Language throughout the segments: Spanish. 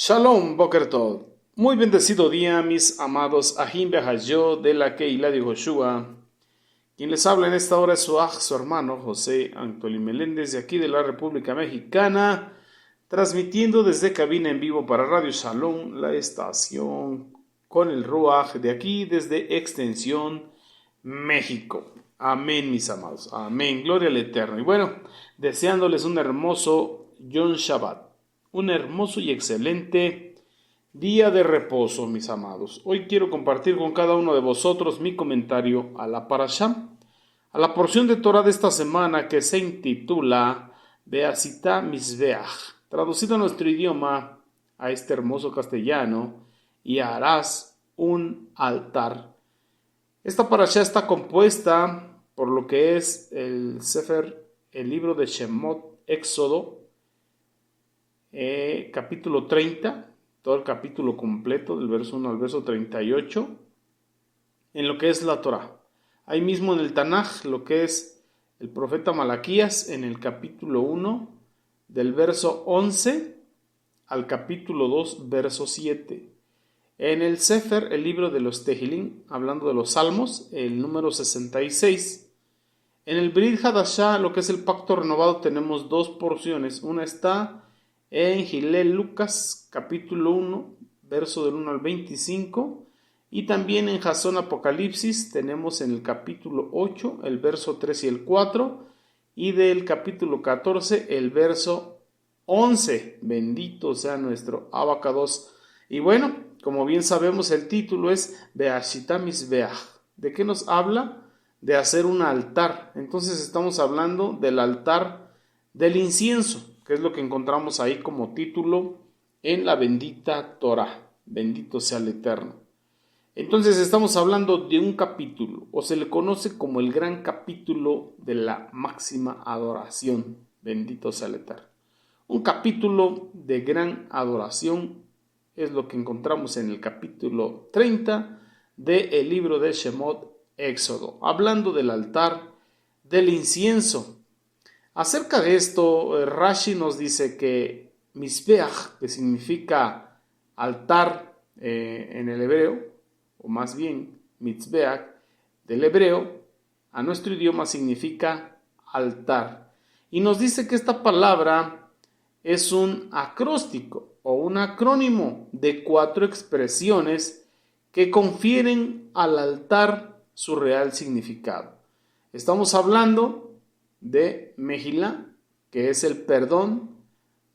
Shalom, Boker Tov. Muy bendecido día, mis amados Ahim Behayo de la Keilah de Joshua. Quien les habla en esta hora es su hermano José Antolín Meléndez, de aquí de la República Mexicana, transmitiendo desde cabina en vivo para Radio Shalom, la estación con el Ruach de aquí desde Extensión, México. Amén, mis amados. Amén. Gloria al Eterno. Y bueno, deseándoles un hermoso Yom Shabbat. Un hermoso y excelente día de reposo, mis amados. Hoy quiero compartir con cada uno de vosotros mi comentario a la Parashá, a la porción de Torah de esta semana que se intitula Beasita Mizbeach, traducido a nuestro idioma, a este hermoso castellano, y harás un altar. Esta Parashá está compuesta por lo que es el Sefer, el libro de Shemot, Éxodo, capítulo 30, todo el capítulo completo, del verso 1 al verso 38, en lo que es la Torah. Ahí mismo en el Tanaj, lo que es el profeta Malaquías, en el capítulo 1, del verso 11 al capítulo 2, verso 7. En el Sefer, el libro de los Tehilín, hablando de los Salmos, el número 66. En el Brit Hadashah, lo que es el pacto renovado, tenemos dos porciones. Una está en Gilel Lucas, capítulo 1, verso del 1 al 25, y también en Jasón Apocalipsis tenemos en el capítulo 8, el verso 3 y el 4, y del capítulo 14, el verso 11. Bendito sea nuestro Abacados. Y bueno, como bien sabemos, el título es Beashita Mizbeach. ¿De qué nos habla? De hacer un altar. Entonces estamos hablando del altar del incienso, que es lo que encontramos ahí como título en la bendita Torah. Bendito sea el Eterno. Entonces estamos hablando de un capítulo, o se le conoce como el gran capítulo de la máxima adoración. Bendito sea el Eterno. Un capítulo de gran adoración es lo que encontramos en el capítulo 30 del libro de Shemot, Éxodo, hablando del altar del incienso. Acerca de esto, Rashi nos dice que Mizbeach, que significa altar en el hebreo, o más bien Mizbeach del hebreo, a nuestro idioma significa altar. Y nos dice que esta palabra es un acróstico o un acrónimo de 4 expresiones que confieren al altar su real significado. Estamos hablando de Mejilá, que es el perdón,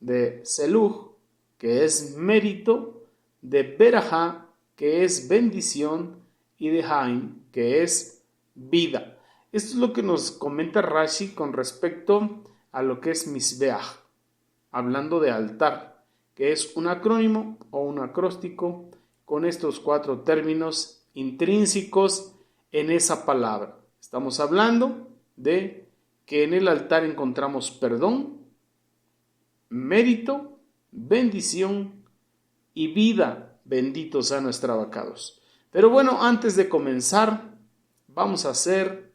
de Seluj, que es mérito, de Berajá, que es bendición, y de Haim, que es vida. Esto es lo que nos comenta Rashi con respecto a lo que es Mizbeach, hablando de altar, que es un acrónimo o un acróstico con estos 4 términos intrínsecos en esa palabra. Estamos hablando de que en el altar encontramos perdón, mérito, bendición y vida. Benditos a nuestros abacados. Pero bueno, antes de comenzar, vamos a hacer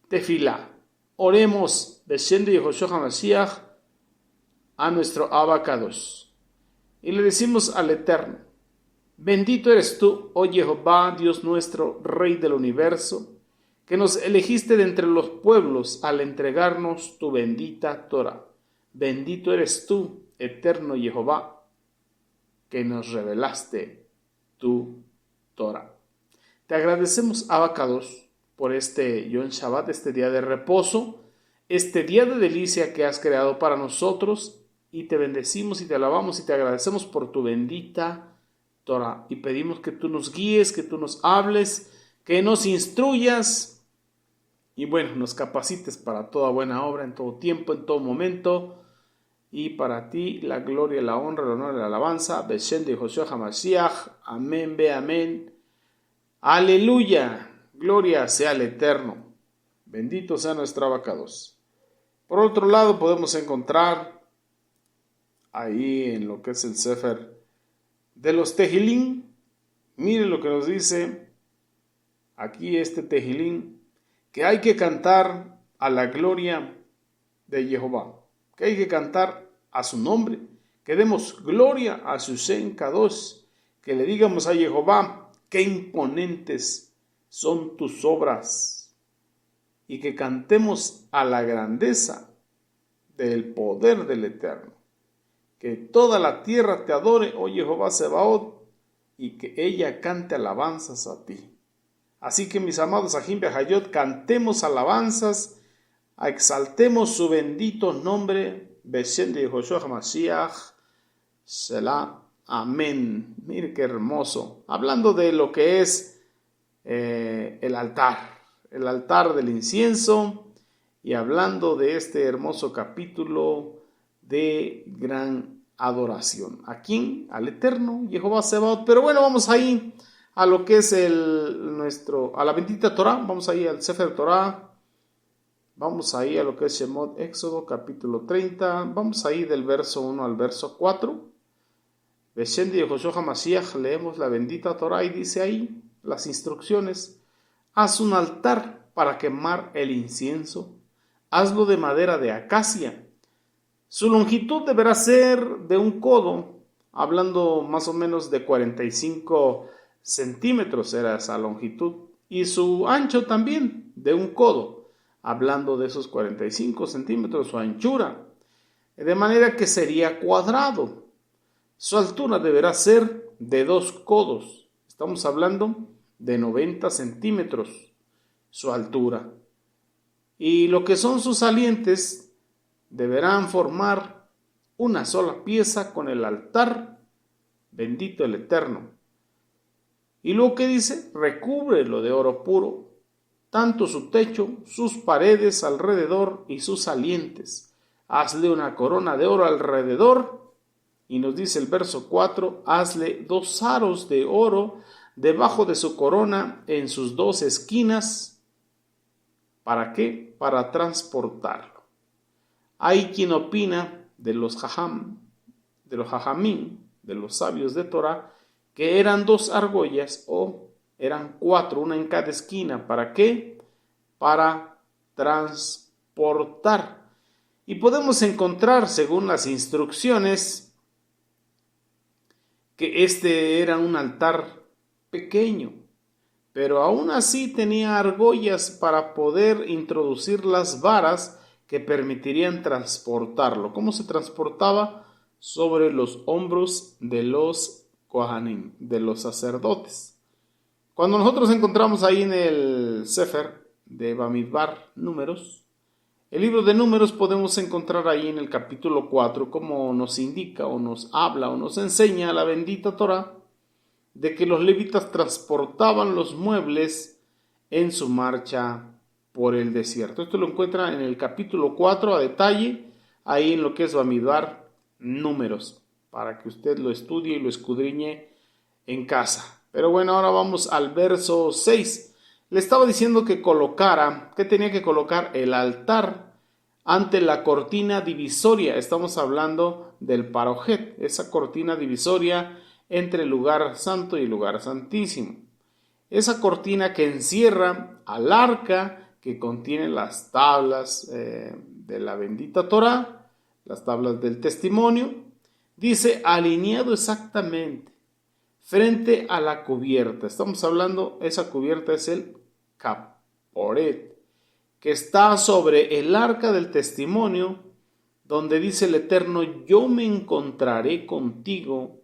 tefilá. Oremos, Beshem de Yehoshua HaMashiach, a nuestro abacados. Y le decimos al Eterno: bendito eres tú, oh Jehová, Dios nuestro, Rey del universo, que nos elegiste de entre los pueblos al entregarnos tu bendita Torah. Bendito eres tú, eterno Jehová, que nos revelaste tu Torah. Te agradecemos, Abacados, por este Yom Shabbat, este día de reposo, este día de delicia que has creado para nosotros, y te bendecimos y te alabamos y te agradecemos por tu bendita Torah. Y pedimos que tú nos guíes, que tú nos hables, que nos instruyas, y bueno, nos capacites para toda buena obra, en todo tiempo, en todo momento. Y para ti la gloria, la honra, el honor y la alabanza. Beshem de Yehoshua HaMashiach. Amén, ve amén. Aleluya. Gloria sea al Eterno. Bendito sea nuestro abacados. Por otro lado, podemos encontrar ahí en lo que es el Sefer de los Tehilín. Miren lo que nos dice aquí este Tehilín, que hay que cantar a la gloria de Jehová, que hay que cantar a su nombre, que demos gloria a su Shem Kadosh, que le digamos a Jehová, qué imponentes son tus obras, y que cantemos a la grandeza del poder del Eterno. Que toda la tierra te adore, oh Jehová Sebaot, y que ella cante alabanzas a ti. Así que mis amados Ajim Behayot, cantemos alabanzas, exaltemos su bendito nombre, Beshem de Yehoshua HaMashiach, Selah, amén. Mire qué hermoso. Hablando de lo que es el altar del incienso, y hablando de este hermoso capítulo de gran adoración. ¿A quién? Al Eterno, Jehová Sebaot. Pero bueno, vamos ahí a lo que es a la bendita Torah. Vamos ahí al Sefer Torah. Vamos ahí a lo que es Shemot, Éxodo, capítulo 30. Vamos ahí del verso 1 al verso 4. Beshem de Yehoshua HaMashiach, leemos la bendita Torah y dice ahí las instrucciones. Haz un altar para quemar el incienso. Hazlo de madera de acacia. Su longitud deberá ser de un codo, hablando más o menos de 45 centímetros era esa longitud, y su ancho también de un codo, hablando de esos 45 centímetros, su anchura, de manera que sería cuadrado. Su altura deberá ser de 2 codos, estamos hablando de 90 centímetros, su altura. Y lo que son sus salientes deberán formar una sola pieza con el altar, bendito el Eterno. Y luego que dice, recúbrelo de oro puro, tanto su techo, sus paredes alrededor y sus salientes. Hazle una corona de oro alrededor. Y nos dice el verso 4, hazle 2 aros de oro debajo de su corona en sus 2 esquinas. ¿Para qué? Para transportarlo. Hay quien opina de los jajamim, de los sabios de Torah, que eran 2 argollas o eran 4, una en cada esquina. ¿Para qué? Para transportar. Y podemos encontrar, según las instrucciones, que este era un altar pequeño, pero aún así tenía argollas para poder introducir las varas que permitirían transportarlo. ¿Cómo se transportaba? Sobre los hombros de los Kohanim, de los sacerdotes. Cuando nosotros encontramos ahí en el Sefer de Bamidbar, Números, el libro de Números, podemos encontrar ahí en el capítulo 4 como nos indica o nos habla o nos enseña la bendita Torah de que los levitas transportaban los muebles en su marcha por el desierto. Esto lo encuentra en el capítulo 4 a detalle, ahí en lo que es Bamidbar, Números, para que usted lo estudie y lo escudriñe en casa. Pero bueno, ahora vamos al verso 6. Le estaba diciendo que tenía que colocar el altar ante la cortina divisoria. Estamos hablando del parojet, esa cortina divisoria entre el lugar santo y el lugar santísimo. Esa cortina que encierra al arca que contiene las tablas de la bendita Torah, las tablas del testimonio, dice alineado exactamente frente a la cubierta. Estamos hablando, esa cubierta es el caporet, que está sobre el arca del testimonio, donde dice el Eterno, yo me encontraré contigo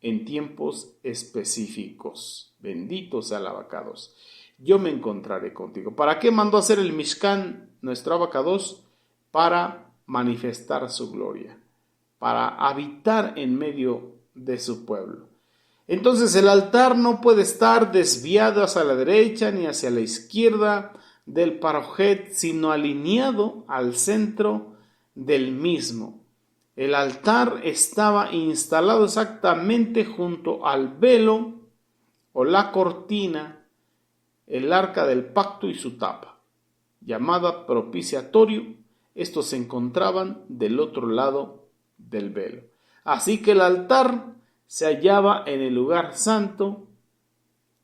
en tiempos específicos. Bendito sea el abacados. Yo me encontraré contigo. ¿Para qué mandó hacer el Mishkan nuestro abacados? Para manifestar su gloria, para habitar en medio de su pueblo. Entonces el altar no puede estar desviado hacia la derecha ni hacia la izquierda del parojet, sino alineado al centro del mismo. El altar estaba instalado exactamente junto al velo o la cortina, el arca del pacto y su tapa, llamada propiciatorio. Estos se encontraban del otro lado del velo. Así que el altar se hallaba en el lugar santo,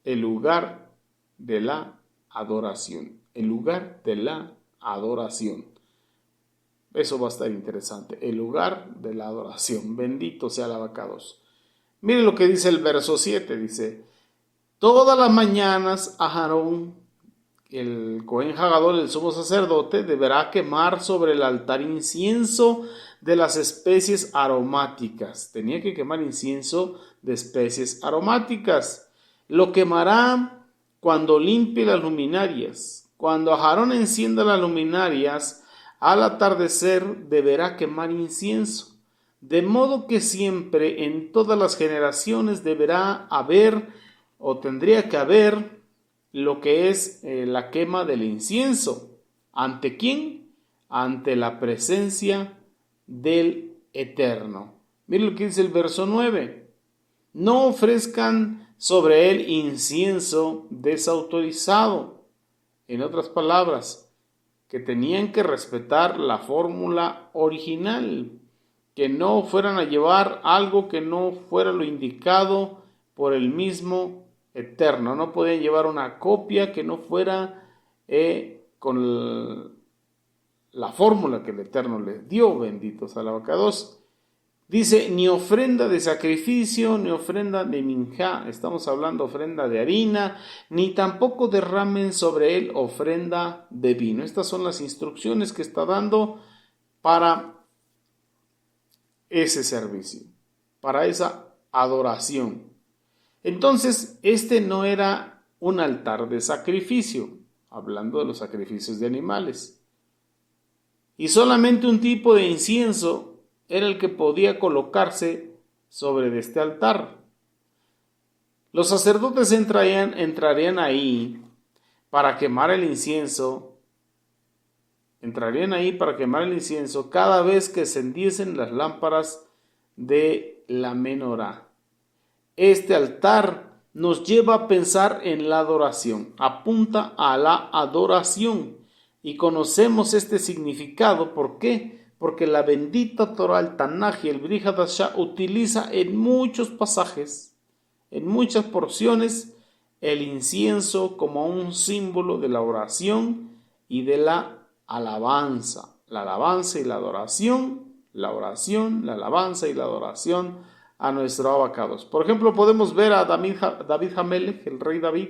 el lugar de la adoración, el lugar de la adoración. Eso va a estar interesante. El lugar de la adoración. Bendito sea el abacados. Mire lo que dice el verso 7. Dice, todas las mañanas Aarón, el Cohen Hagadol, el sumo sacerdote, deberá quemar sobre el altar incienso de las especies aromáticas. Tenía que quemar incienso de especies aromáticas. Lo quemará cuando limpie las luminarias. Cuando Aarón encienda las luminarias, al atardecer deberá quemar incienso. De modo que siempre, en todas las generaciones, deberá haber o tendría que haber lo que es la quema del incienso. ¿Ante quién? Ante la presencia del Eterno. Miren lo que dice el verso 9. No ofrezcan sobre él incienso desautorizado. En otras palabras, que tenían que respetar la fórmula original, que no fueran a llevar algo que no fuera lo indicado por el mismo Eterno. No podían llevar una copia que no fuera con la fórmula que el Eterno les dio. Benditos al abacados. Dice, ni ofrenda de sacrificio, ni ofrenda de minjá, estamos hablando ofrenda de harina, ni tampoco derramen sobre él ofrenda de vino. Estas son las instrucciones que está dando para ese servicio, para esa adoración. Entonces, este no era un altar de sacrificio, hablando de los sacrificios de animales. Y solamente un tipo de incienso era el que podía colocarse sobre este altar. Los sacerdotes entrarían ahí para quemar el incienso. Entrarían ahí para quemar el incienso cada vez que encendiesen las lámparas de la menorá. Este altar nos lleva a pensar en la adoración, apunta a la adoración y conocemos este significado. ¿Por qué? Porque la bendita Torah, el Tanaj y el Brit Hadashah utiliza en muchos pasajes, en muchas porciones, el incienso como un símbolo de la oración y de la alabanza. La alabanza y la adoración, la oración, la alabanza y la adoración a nuestro abacados. Por ejemplo, podemos ver a David Hamelech, el rey David,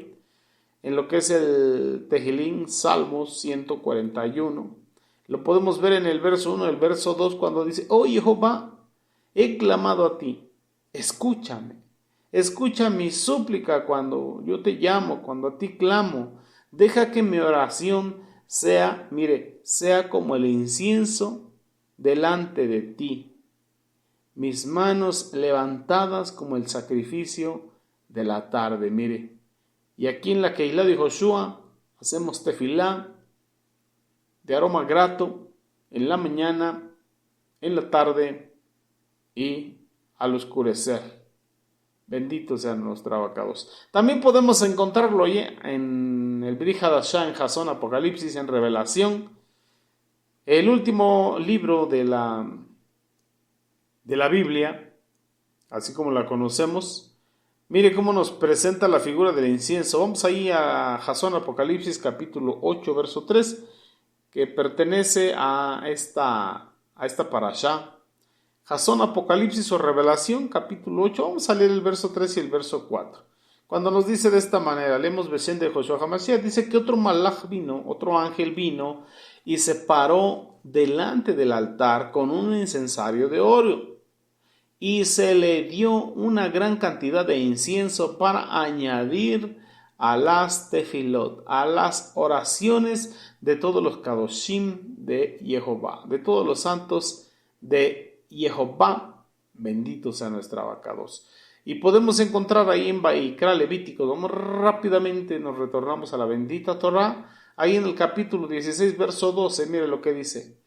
en lo que es el Tejilín, Salmos 141. Lo podemos ver en el verso 1, el verso 2, cuando dice, oh Jehová, he clamado a ti, escúchame, escucha mi súplica cuando yo te llamo, cuando a ti clamo, deja que mi oración sea como el incienso delante de ti, mis manos levantadas como el sacrificio de la tarde. Mire, y aquí en la Keilah de Joshua hacemos tefilá de aroma grato en la mañana, en la tarde y al oscurecer. Bendito sean nuestros abacados. También podemos encontrarlo en el Brit Hadashah, en Jasón, Apocalipsis, en Revelación, el último libro de la Biblia, así como la conocemos. Mire cómo nos presenta la figura del incienso. Vamos ahí a Jasón, Apocalipsis, capítulo 8, verso 3, que pertenece a esta parashá. Jasón, Apocalipsis o Revelación, capítulo 8. Vamos a leer el verso 3 y el verso 4. Cuando nos dice de esta manera, leemos Beshem de Joshua HaMashiach, dice que otro otro ángel vino y se paró delante del altar con un incensario de oro. Y se le dio una gran cantidad de incienso para añadir a las tefilot, a las oraciones de todos los kadoshim de Jehová, de todos los santos de Jehová. Bendito sea nuestro abacados. Y podemos encontrar ahí en Vaikra, Levítico, vamos rápidamente, nos retornamos a la bendita Torah, ahí en el capítulo 16, verso 12, mire lo que dice.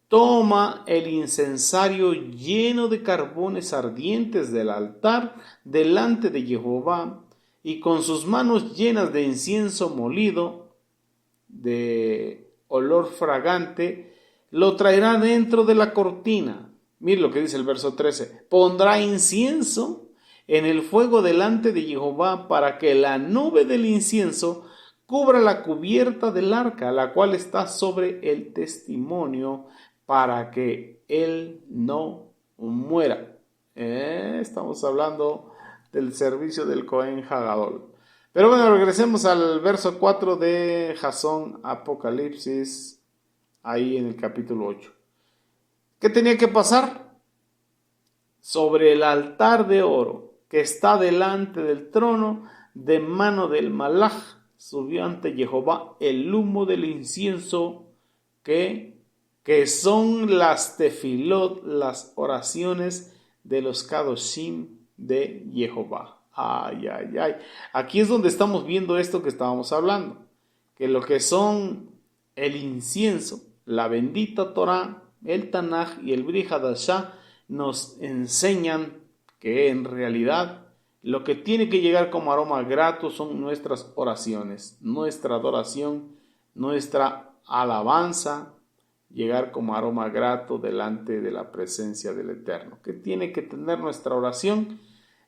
Toma el incensario lleno de carbones ardientes del altar delante de Jehová, y con sus manos llenas de incienso molido, de olor fragante, lo traerá dentro de la cortina. Mire lo que dice el verso 13. Pondrá incienso en el fuego delante de Jehová para que la nube del incienso cubra la cubierta del arca, la cual está sobre el testimonio, para que él no muera. Estamos hablando del servicio del Cohen Hagadol. Pero bueno, regresemos al verso 4 de Jasón Apocalipsis, ahí en el capítulo 8. ¿Qué tenía que pasar? Sobre el altar de oro que está delante del trono, de mano del Malaj, subió ante Jehová el humo del incienso que son las tefilot, las oraciones de los kadoshim de Jehová. Ay. Aquí es donde estamos viendo esto que estábamos hablando, que lo que son el incienso, la bendita Torah, el Tanaj y el Brit Hadashah nos enseñan que en realidad lo que tiene que llegar como aroma grato son nuestras oraciones, nuestra adoración, nuestra alabanza, llegar como aroma grato delante de la presencia del Eterno. ¿Qué tiene que tener nuestra oración?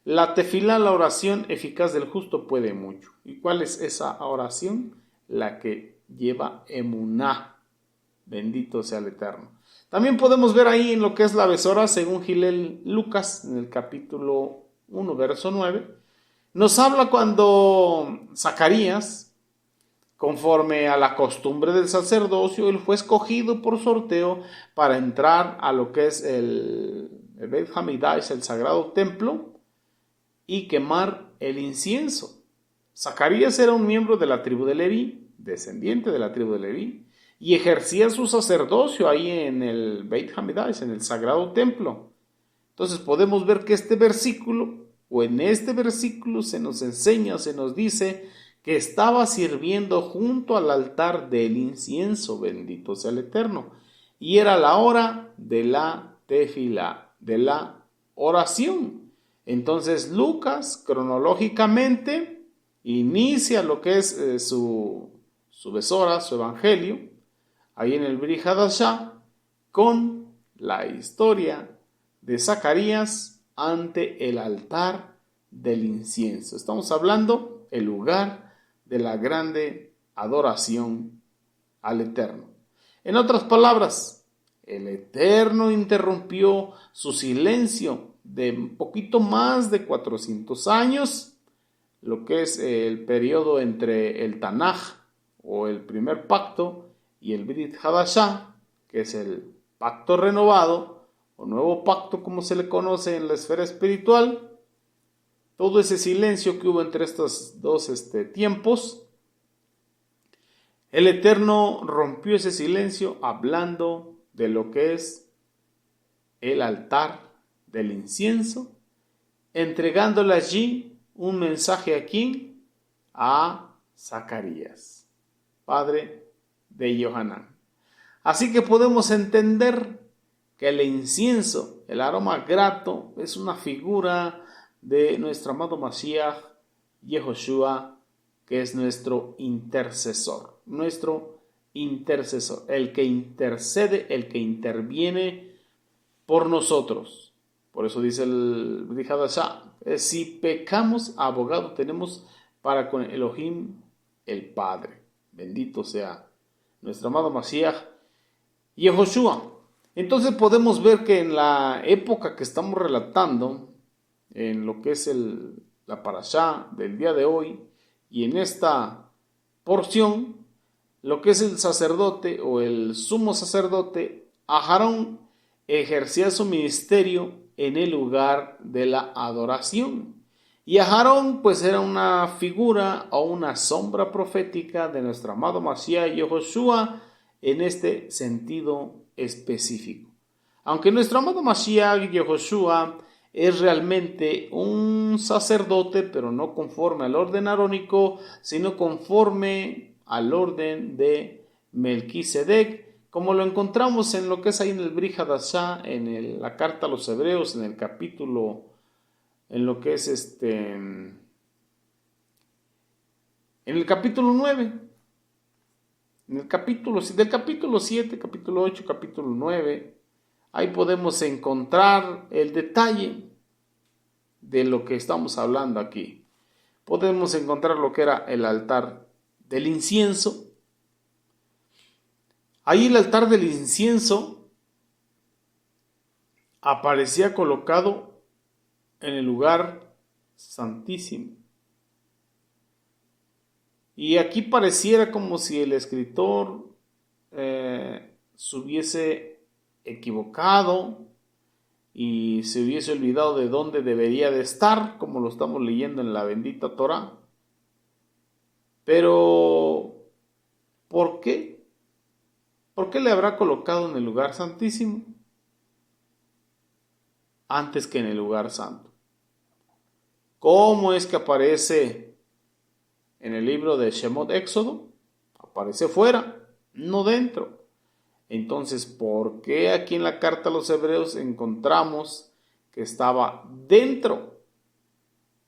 La tefilá, la oración eficaz del justo, puede mucho. ¿Y cuál es esa oración? La que lleva emuná. Bendito sea el Eterno. También podemos ver ahí en lo que es la besora, según Hillel Lucas, en el capítulo 1, verso 9, nos habla cuando Zacarías, conforme a la costumbre del sacerdocio, él fue escogido por sorteo para entrar a lo que es el Beit Hamidash, el sagrado templo, y quemar el incienso. Zacarías era un miembro de la tribu de Leví, descendiente de la tribu de Leví, y ejercía su sacerdocio ahí en el Beit Hamidash, en el sagrado templo. Entonces podemos ver que este versículo, o en este versículo se nos enseña, se nos dice que estaba sirviendo junto al altar del incienso, bendito sea el Eterno, y era la hora de la tefilá, de la oración. Entonces Lucas cronológicamente inicia lo que es su besora, su evangelio, ahí en el Brit Hadashah, con la historia de Zacarías ante el altar del incienso. Estamos hablando el lugar de la grande adoración al Eterno. En otras palabras, el Eterno interrumpió su silencio de un poquito más de 400 años, lo que es el periodo entre el Tanaj o el primer pacto y el Brit Hadashah, que es el pacto renovado o nuevo pacto como se le conoce en la esfera espiritual. Todo ese silencio que hubo entre estos dos tiempos, el Eterno rompió ese silencio hablando de lo que es el altar del incienso, entregándole allí un mensaje aquí a Zacarías, padre de Yohanan. Así que podemos entender que el incienso, el aroma grato, es una figura de nuestro amado Mashiach, Yehoshua, que es nuestro intercesor, el que intercede, el que interviene por nosotros. Por eso dice el Brit Hadashah, si pecamos, abogado tenemos para con Elohim el Padre. Bendito sea nuestro amado Mashiach, Yehoshua. Entonces podemos ver que en la época que estamos relatando, en lo que es la parashá del día de hoy, y en esta porción, lo que es el sacerdote o el sumo sacerdote, Aarón, ejercía su ministerio en el lugar de la adoración. Y Aarón pues era una figura o una sombra profética de nuestro amado Mashiach Yehoshua en este sentido específico. Aunque nuestro amado Mashiach Yehoshua es realmente un sacerdote, pero no conforme al orden arónico, sino conforme al orden de Melquisedec, como lo encontramos en lo que es ahí en el Brit Hadashah, en la carta a los Hebreos, en el capítulo, en lo que es en el capítulo 9, en el capítulo 7, capítulo 8, capítulo 9, ahí podemos encontrar el detalle de lo que estamos hablando aquí. Podemos encontrar lo que era el altar del incienso. Ahí el altar del incienso aparecía colocado en el lugar santísimo. Y aquí pareciera como si el escritor se hubiese equivocado y se hubiese olvidado de dónde debería de estar, como lo estamos leyendo en la bendita Torá. Pero, ¿por qué? ¿Por qué le habrá colocado en el lugar santísimo antes que en el lugar santo? ¿Cómo es que aparece en el libro de Shemot Éxodo? Aparece fuera, no dentro. Entonces, ¿por qué aquí en la carta a los Hebreos encontramos que estaba dentro,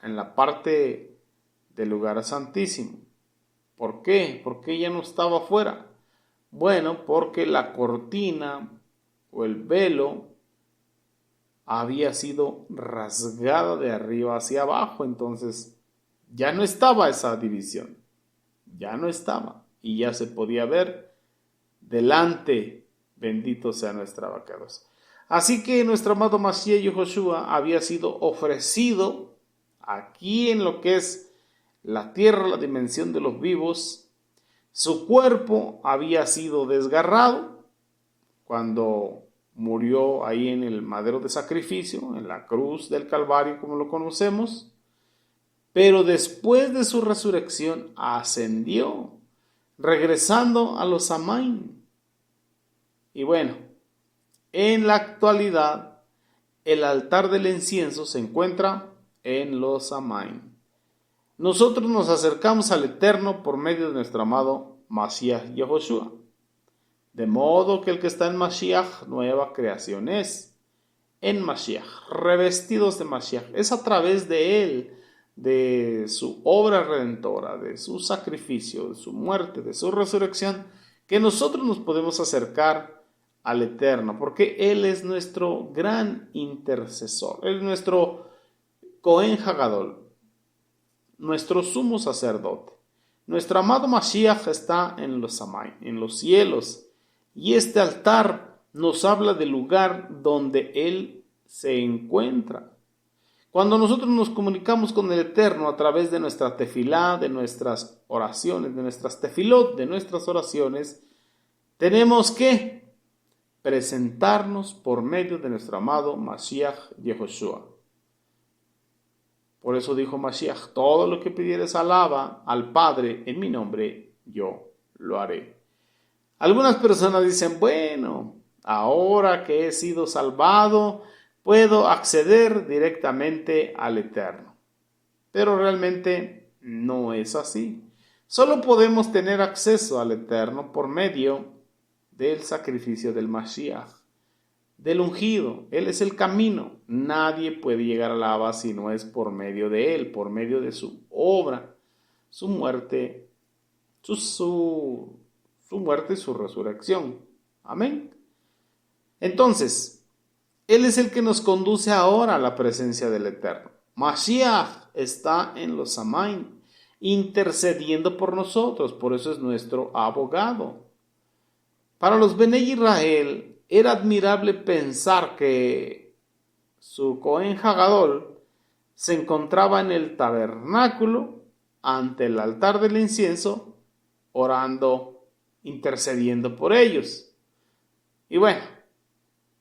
en la parte del lugar santísimo? ¿Por qué? ¿Por qué ya no estaba fuera? Bueno, porque la cortina o el velo había sido rasgada de arriba hacia abajo, entonces ya no estaba esa división, ya no estaba y ya se podía ver delante, bendito sea nuestra abacados. Así que nuestro amado Mashiach Yehoshua había sido ofrecido aquí en lo que es la tierra, la dimensión de los vivos. Su cuerpo había sido desgarrado cuando murió ahí en el madero de sacrificio, en la cruz del Calvario como lo conocemos, pero después de su resurrección ascendió, regresando a los Samaín. Y bueno, en la actualidad el altar del incienso se encuentra en los Samaín. Nosotros nos acercamos al Eterno por medio de nuestro amado Mashiach Yehoshua. De modo que el que está en Mashiach, nueva creación es. En Mashiach, revestidos de Mashiach. Es a través de él, de su obra redentora, de su sacrificio, de su muerte, de su resurrección, que nosotros nos podemos acercar al Eterno, porque él es nuestro gran intercesor. Él es nuestro Cohen Hagadol, nuestro sumo sacerdote. Nuestro amado Mashiach está en los Samay, en los cielos. Y este altar nos habla del lugar donde Él se encuentra. Cuando nosotros nos comunicamos con el Eterno a través de nuestra tefilá, de nuestras oraciones, de nuestras tefilot, de nuestras oraciones, tenemos que presentarnos por medio de nuestro amado Mashiach Yehoshua. Por eso dijo Mashiach, todo lo que pidieres alaba al Padre en mi nombre, yo lo haré. Algunas personas dicen, bueno, ahora que he sido salvado, puedo acceder directamente al Eterno. Pero realmente no es así. Solo podemos tener acceso al Eterno por medio del sacrificio del Mashiach, del ungido. Él es el camino. Nadie puede llegar al Abba si no es por medio de Él, por medio de su obra, su muerte, su muerte y su resurrección. Amén. Entonces, Él es el que nos conduce ahora a la presencia del Eterno. Mashiach está en los Samaín, intercediendo por nosotros, por eso es nuestro abogado. Para los Benei Israel era admirable pensar que su Cohen Hagadol se encontraba en el tabernáculo ante el altar del incienso, orando, intercediendo por ellos. Y bueno,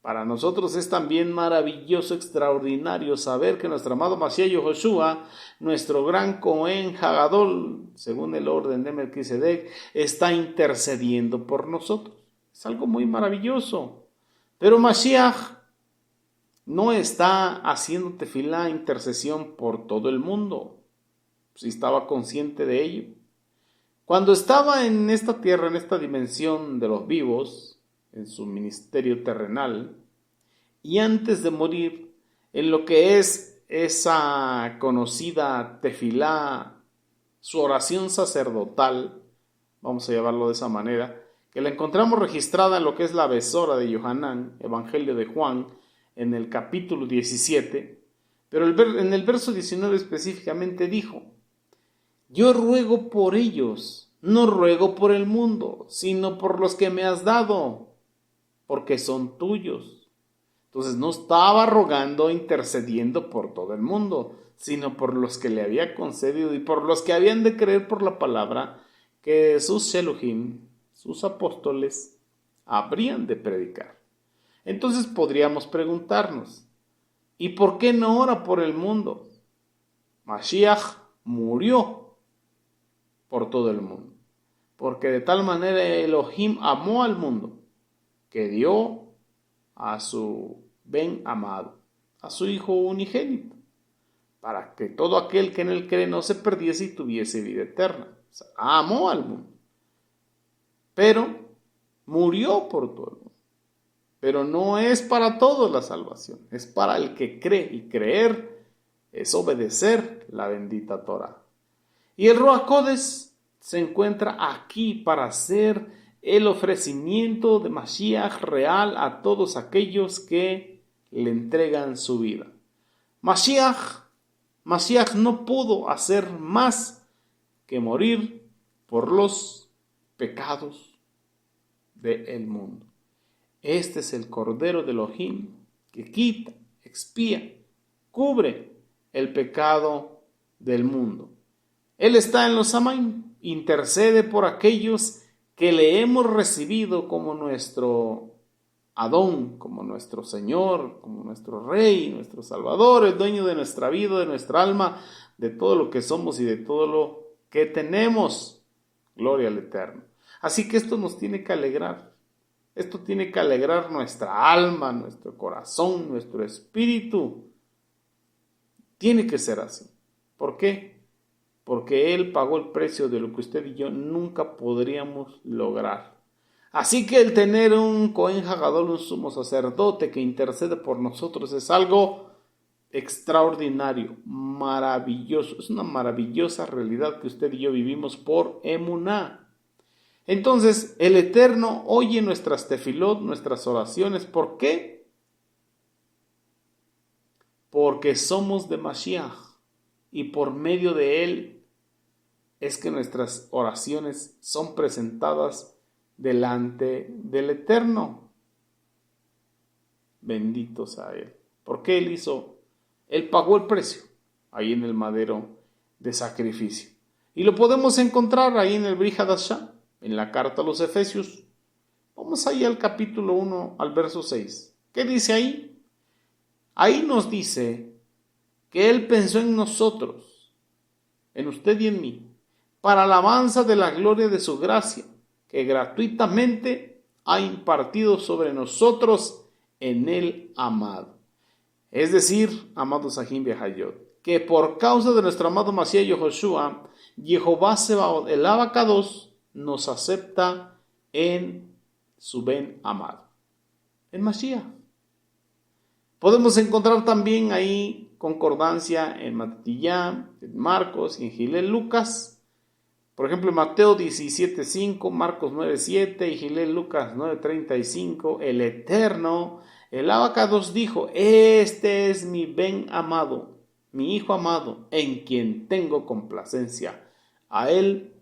para nosotros es también maravilloso, extraordinario saber que nuestro amado Mashiach Yehoshua, nuestro gran Cohen Hagadol, según el orden de Melquisedec, está intercediendo por nosotros. Es algo muy maravilloso. Pero Mashiach no está haciendo tefilá, intercesión por todo el mundo. Si estaba consciente de ello. Cuando estaba en esta tierra, en esta dimensión de los vivos, en su ministerio terrenal, y antes de morir, en lo que es esa conocida tefilá, su oración sacerdotal, vamos a llamarlo de esa manera, que la encontramos registrada en lo que es la Besora de Yohanan, Evangelio de Juan, en el capítulo 17, pero en el verso 19 específicamente dijo, yo ruego por ellos, no ruego por el mundo, sino por los que me has dado, porque son tuyos. Entonces no estaba rogando, intercediendo por todo el mundo, sino por los que le había concedido y por los que habían de creer por la palabra que sus Sheluhim, sus apóstoles, habrían de predicar. Entonces podríamos preguntarnos, ¿y por qué no ora por el mundo? Mashiach murió por todo el mundo, porque de tal manera Elohim amó al mundo, que dio a su Ben amado, a su Hijo unigénito, para que todo aquel que en él cree no se perdiese y tuviese vida eterna. O sea, amó al mundo, pero murió por todo el mundo. Pero no es para todos la salvación, es para el que cree, y creer es obedecer la bendita Torah. Y el Ruach Kodesh se encuentra aquí para hacer el ofrecimiento de Mashiach real a todos aquellos que le entregan su vida. Mashiach no pudo hacer más que morir por los pecados del mundo. Este es el Cordero de Elohim que quita, expía, cubre el pecado del mundo. Él está en los Samaim, intercede por aquellos que le hemos recibido como nuestro Adón, como nuestro Señor, como nuestro Rey, nuestro Salvador, el dueño de nuestra vida, de nuestra alma, de todo lo que somos y de todo lo que tenemos. Gloria al Eterno. Así que esto nos tiene que alegrar. Esto tiene que alegrar nuestra alma, nuestro corazón, nuestro espíritu. Tiene que ser así. ¿Por qué? Porque Él pagó el precio de lo que usted y yo nunca podríamos lograr. Así que el tener un Cohen Hagadol, un sumo sacerdote que intercede por nosotros, es algo extraordinario, maravilloso. Es una maravillosa realidad que usted y yo vivimos por emuná. Entonces, el Eterno oye nuestras tefilot, nuestras oraciones. ¿Por qué? Porque somos de Mashiach y por medio de Él es que nuestras oraciones son presentadas delante del Eterno. Bendito sea Él. Porque Él pagó el precio ahí en el madero de sacrificio. Y lo podemos encontrar ahí en el Brit Hadashah, en la carta a los Efesios. Vamos ahí al capítulo 1, al verso 6. ¿Qué dice ahí? Ahí nos dice que Él pensó en nosotros, en usted y en mí, para alabanza de la gloria de su gracia, que gratuitamente ha impartido sobre nosotros en el amado. Es decir, amados Sahim Behayot, que por causa de nuestro amado Mashiach Yehoshua, Jehová Sebaot, el Abacados, nos acepta en su Ben amado, en Mashiach. Podemos encontrar también ahí concordancia en Matitiyá, en Marcos y en Gilel Lucas. Por ejemplo, en Mateo 17:5, Marcos 9:7 y Gilel Lucas 9:35, el Eterno, el Abacados dijo: este es mi Ben amado, mi Hijo amado, en quien tengo complacencia. A Él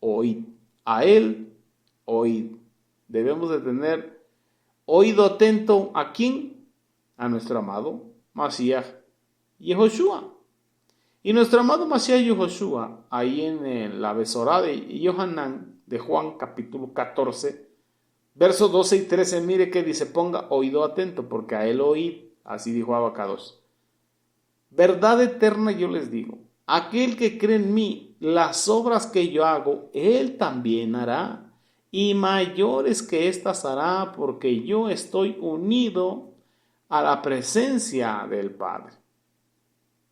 oíd. A Él oíd. Debemos de tener oído atento ¿a quién? A nuestro amado Mashiach Yehoshua. Y nuestro amado Mashiach Yehoshua, ahí en la Besorá de Yohanan, de Juan capítulo 14, versos 12 y 13, mire que dice: ponga oído atento, porque a Él oíd, así dijo Abacados. Verdad eterna yo les digo, aquel que cree en mí, las obras que yo hago, Él también hará, y mayores que éstas hará, porque yo estoy unido a la presencia del Padre.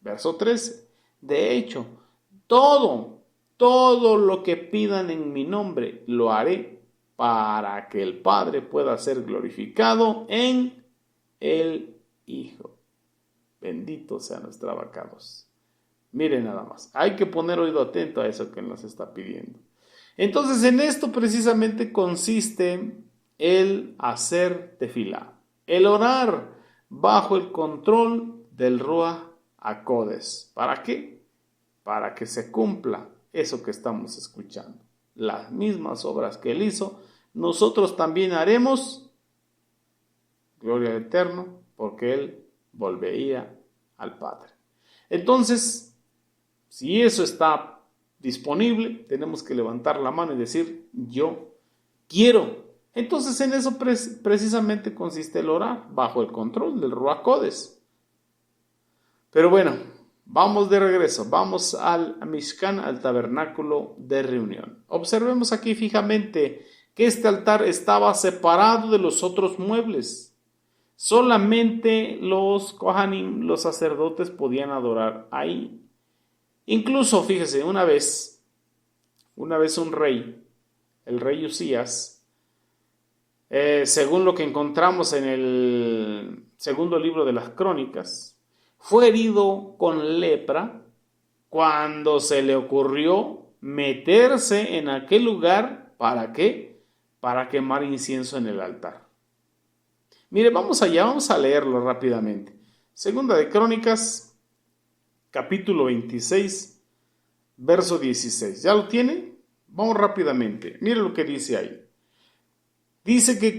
Verso 13. De hecho, todo lo que pidan en mi nombre, lo haré para que el Padre pueda ser glorificado en el Hijo. Bendito sea nuestro Abacados. Miren nada más, hay que poner oído atento a eso que nos está pidiendo. Entonces, en esto precisamente consiste el hacer tefilá, el orar bajo el control del Ruach HaKodesh. ¿Para qué? Para que se cumpla eso que estamos escuchando. Las mismas obras que Él hizo, nosotros también haremos, gloria al Eterno, porque él volvería al Padre. Entonces, si eso está disponible, tenemos que levantar la mano y decir, yo quiero. Entonces en eso precisamente consiste el orar, bajo el control del Ruach Kodesh. Pero bueno, vamos de regreso, vamos al Mishkan, al tabernáculo de reunión. Observemos aquí fijamente que este altar estaba separado de los otros muebles. Solamente los Kohanim, los sacerdotes, podían adorar ahí. Incluso, fíjese, una vez un rey, el rey Usías, según lo que encontramos en el segundo libro de las Crónicas, fue herido con lepra cuando se le ocurrió meterse en aquel lugar. ¿Para qué? Para quemar incienso en el altar. Mire, vamos allá, vamos a leerlo rápidamente. Segunda de Crónicas, capítulo 26, verso 16. ¿Ya lo tiene? Vamos rápidamente. Mire lo que dice ahí. Pero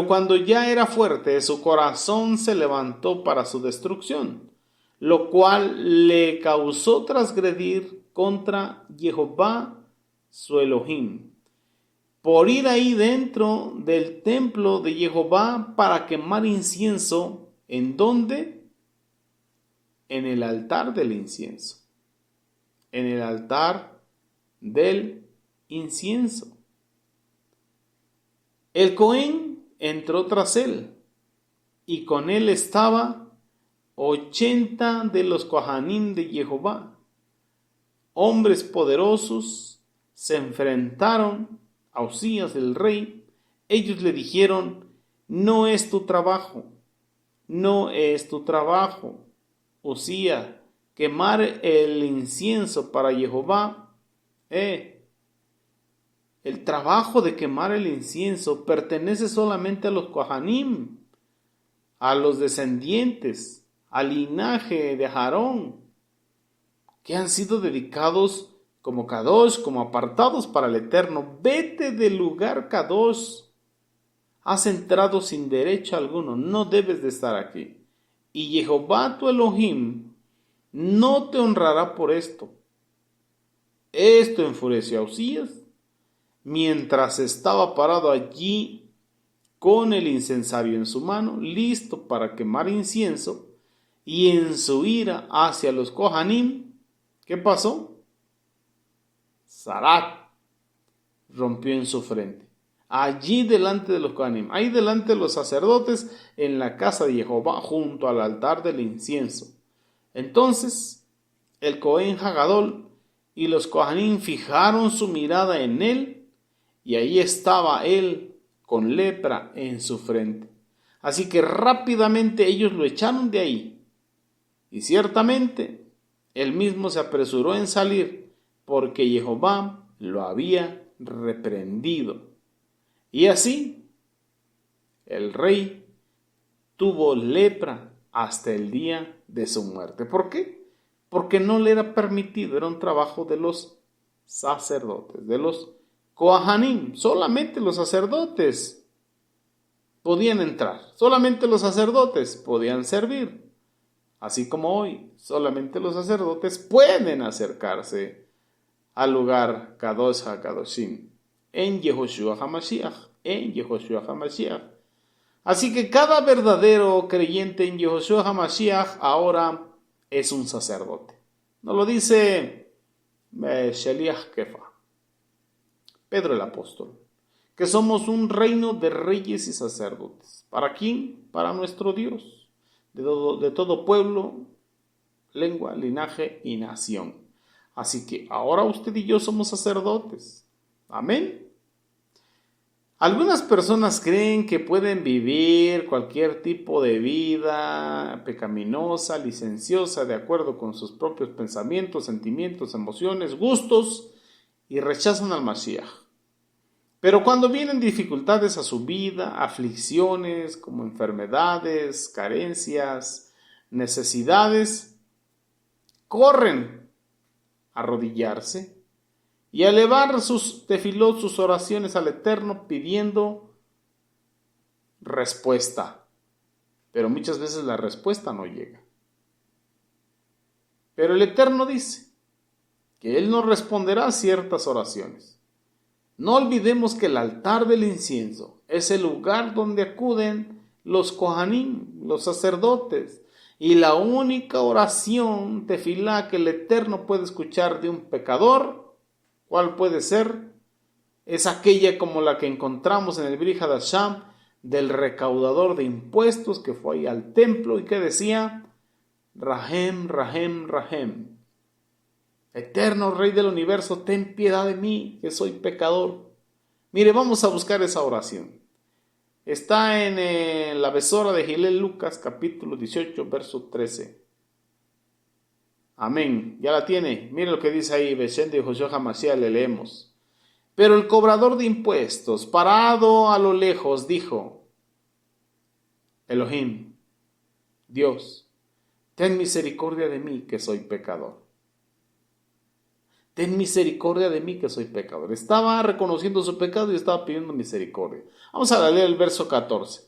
cuando ya era fuerte, su corazón se levantó para su destrucción, lo cual le causó transgredir contra Jehová su Elohim, por ir ahí dentro del templo de Jehová para quemar incienso. ¿En dónde? En el altar del incienso. En el altar del incienso. El Cohen entró tras él, y con él estaba 80 de los Kohanim de Jehová. Hombres poderosos se enfrentaron a Usías el rey. Ellos le dijeron, no es tu trabajo, Usías, quemar el incienso para Jehová. El trabajo de quemar el incienso pertenece solamente a los Kohanim, a los descendientes, al linaje de Aarón, que han sido dedicados como Kadosh, como apartados para el Eterno. Vete del lugar Kadosh. Has entrado sin derecho alguno, no debes de estar aquí. Y Jehová tu Elohim no te honrará por esto. Esto enfureció a Usías mientras estaba parado allí con el incensario en su mano, listo para quemar incienso, y en su ira hacia los Kohanim, ¿qué pasó? Zarat rompió en su frente, allí delante de los Kohanim, ahí delante de los sacerdotes, en la casa de Jehová, junto al altar del incienso. Entonces el Cohen Hagadol y los Kohanim fijaron su mirada en él, y ahí estaba él con lepra en su frente. Así que rápidamente ellos lo echaron de ahí. Y ciertamente él mismo se apresuró en salir, porque Jehová lo había reprendido. Y así el rey tuvo lepra hasta el día de su muerte. ¿Por qué? Porque no le era permitido, era un trabajo de los sacerdotes, de los Kohanim. Solamente los sacerdotes podían entrar, solamente los sacerdotes podían servir. Así como hoy, solamente los sacerdotes pueden acercarse al lugar Kadosh HaKadoshim, en Yehoshua HaMashiach, Así que cada verdadero creyente en Yehoshua HaMashiach ahora es un sacerdote. Nos lo dice Sheliach Kefa, Pedro el apóstol, que somos un reino de reyes y sacerdotes. ¿Para quién? Para nuestro Dios, de todo pueblo, lengua, linaje y nación. Así que ahora usted y yo somos sacerdotes. Amén. Algunas personas creen que pueden vivir cualquier tipo de vida pecaminosa, licenciosa, de acuerdo con sus propios pensamientos, sentimientos, emociones, gustos, y rechazan al Mashiach. Pero cuando vienen dificultades a su vida, aflicciones como enfermedades, carencias, necesidades, corren a arrodillarse y a elevar sus tefilot, sus oraciones al Eterno, pidiendo respuesta. pero muchas veces la respuesta no llega. Pero el Eterno dice que Él nos responderá a ciertas oraciones. No olvidemos que el altar del incienso es el lugar donde acuden los Kohanim, los sacerdotes, y la única oración tefilá que el Eterno puede escuchar de un pecador, ¿cuál puede ser? Es aquella como la que encontramos en el Brit Hadasham del recaudador de impuestos que fue ahí al templo y que decía: Rahem, Rahem, Rahem. Eterno Rey del Universo, ten piedad de mí, que soy pecador. Mire, vamos a buscar esa oración. Está en la Besora de Gilel Lucas, capítulo 18, verso 13. Amén. Ya la tiene. Mire lo que dice ahí, Beshem de Josué Hamashiach, le leemos. Pero el cobrador de impuestos, parado a lo lejos, dijo: Elohim, Dios, ten misericordia de mí, que soy pecador. Ten misericordia de mí, que soy pecador. Estaba reconociendo su pecado y estaba pidiendo misericordia. Vamos a leer el verso 14.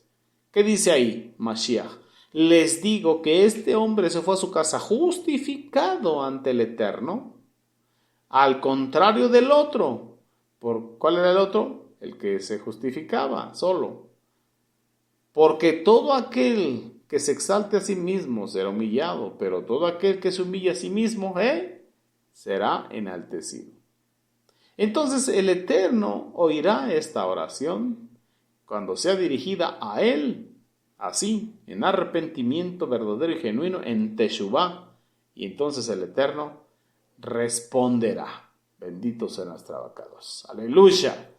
¿Qué dice ahí, Mashiach? Les digo que este hombre se fue a su casa justificado ante el Eterno, al contrario del otro. ¿Cuál era el otro? El que se justificaba solo. Porque todo aquel que se exalte a sí mismo será humillado, pero todo aquel que se humilla a sí mismo, será enaltecido. Entonces el Eterno oirá esta oración cuando sea dirigida a Él, así, en arrepentimiento verdadero y genuino, en Teshuvá, y entonces el Eterno responderá. Bendito sea nuestro abacados. Aleluya.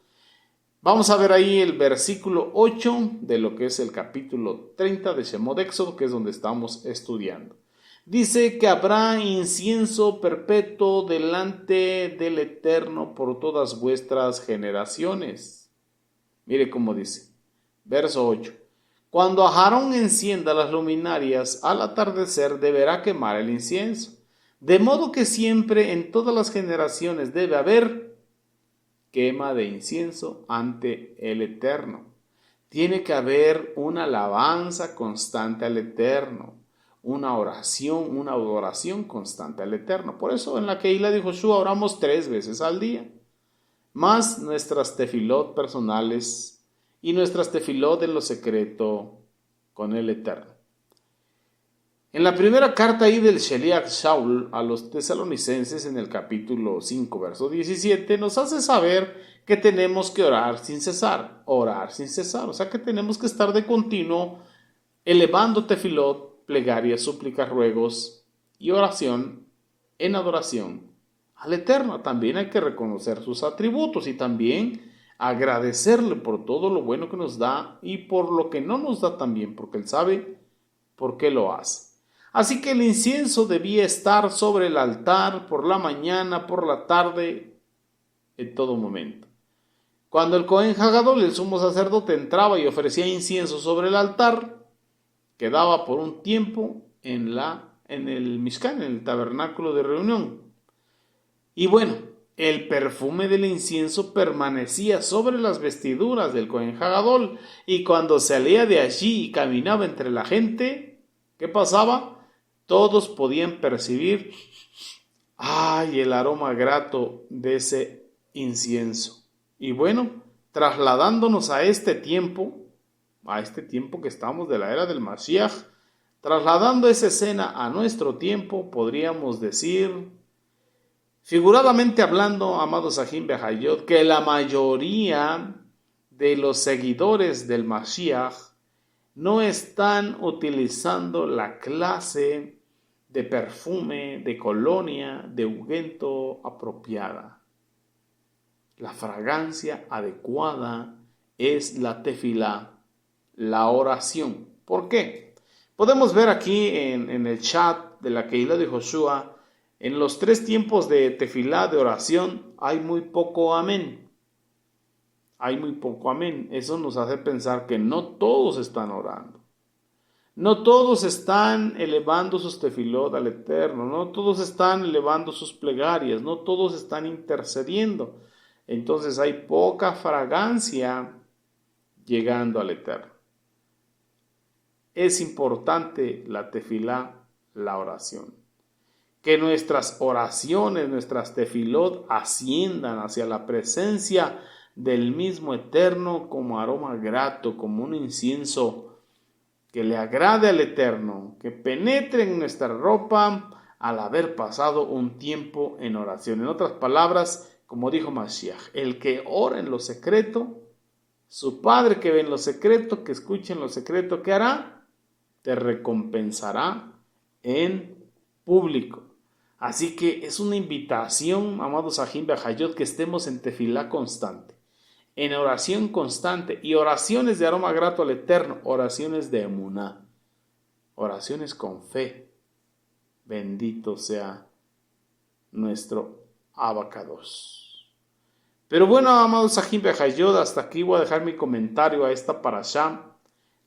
Vamos a ver ahí el versículo 8 de lo que es el capítulo 30 de Shemot Éxodo, que es donde estamos estudiando. Dice que habrá incienso perpetuo delante del Eterno por todas vuestras generaciones. Mire cómo dice, verso 8. Cuando Aarón encienda las luminarias, al atardecer deberá quemar el incienso. De modo que siempre en todas las generaciones debe haber quema de incienso ante el Eterno. Tiene que haber una alabanza constante al Eterno. Una oración, una adoración constante al Eterno. Por eso en la Keilah de Joshua oramos 3 veces al día. Más nuestras tefilot personales y nuestras tefilot en lo secreto con el Eterno. En la primera carta ahí del Sheliach Shaul a los tesalonicenses, en el capítulo 5, verso 17, nos hace saber que tenemos que orar sin cesar. Orar sin cesar. O sea que tenemos que estar de continuo elevando tefilot, plegarias, súplicas, ruegos y oración en adoración al Eterno. También hay que reconocer sus atributos y también agradecerle por todo lo bueno que nos da y por lo que no nos da también, porque Él sabe por qué lo hace. Así que el incienso debía estar sobre el altar por la mañana, por la tarde, en todo momento. Cuando el Cohen Hagadol, el sumo sacerdote, entraba y ofrecía incienso sobre el altar, quedaba por un tiempo en el Mishkan, en el tabernáculo de reunión. Y bueno, el perfume del incienso permanecía sobre las vestiduras del Cohen Hagadol, y cuando salía de allí y caminaba entre la gente, ¿qué pasaba? Todos podían percibir el aroma grato de ese incienso. Y bueno, trasladándonos a este tiempo que estamos de la era del Mashiach, trasladando esa escena a nuestro tiempo, podríamos decir, figuradamente hablando, amados Sahim Behayot, que la mayoría de los seguidores del Mashiach no están utilizando la clase de perfume, de colonia, de ungüento apropiada. La fragancia adecuada es la tefilá, la oración. ¿Por qué? Podemos ver aquí en el chat de la Keilah de Joshua, en los 3 tiempos de tefilá, de oración, hay muy poco amén. Hay muy poco amén. Eso nos hace pensar que no todos están orando. No todos están elevando sus tefilot al Eterno. No todos están elevando sus plegarias. No todos están intercediendo. Entonces hay poca fragancia llegando al Eterno. es importante la tefilá, la oración. Que nuestras oraciones, nuestras tefilot asciendan hacia la presencia del mismo Eterno como aroma grato, como un incienso que le agrade al Eterno, que penetre en nuestra ropa al haber pasado un tiempo en oración. En otras palabras, como dijo Mashiach, el que ora en lo secreto, su Padre que ve en lo secreto, que escuche en lo secreto, ¿qué hará? Te recompensará en público. Así que es una invitación, amados Ajim Bajayot, que estemos en tefilá constante, en oración constante y oraciones de aroma grato al Eterno, oraciones de emuná, oraciones con fe. Bendito sea nuestro Abacados. Pero bueno, amados Ajim Bajayot, hasta aquí voy a dejar mi comentario a esta parashá.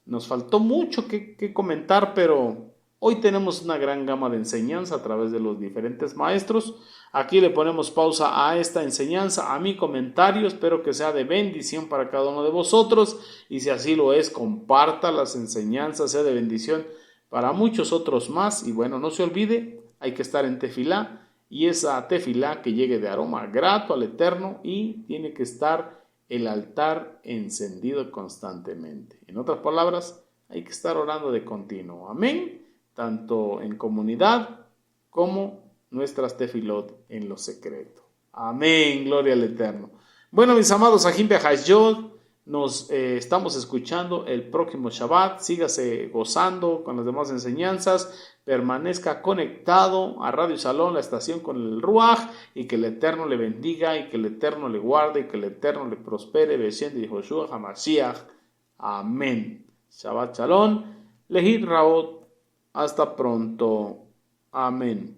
Nos faltó mucho que comentar, pero hoy tenemos una gran gama de enseñanza a través de los diferentes maestros. Aquí le ponemos pausa a esta enseñanza, a mi comentario. Espero que sea de bendición para cada uno de vosotros. Y si así lo es, comparta las enseñanzas, sea de bendición para muchos otros más. Y bueno, no se olvide, hay que estar en tefilá. Y esa tefilá que llegue de aroma grato al Eterno y tiene que estar el altar encendido constantemente. En otras palabras, hay que estar orando de continuo. Amén. Tanto en comunidad como nuestras tefilot en lo secreto. Amén. Gloria al Eterno. Bueno, mis amados Ajim Bajayot, nos estamos escuchando el próximo Shabbat. Sígase gozando con las demás enseñanzas. Permanezca conectado a Radio Salón, la estación con el Ruach, y que el Eterno le bendiga, y que el Eterno le guarde, y que el Eterno le prospere. Beshen de Joshua HaMashiach. Amén. Shabbat Shalom. Lehit Raot. Hasta pronto. Amén.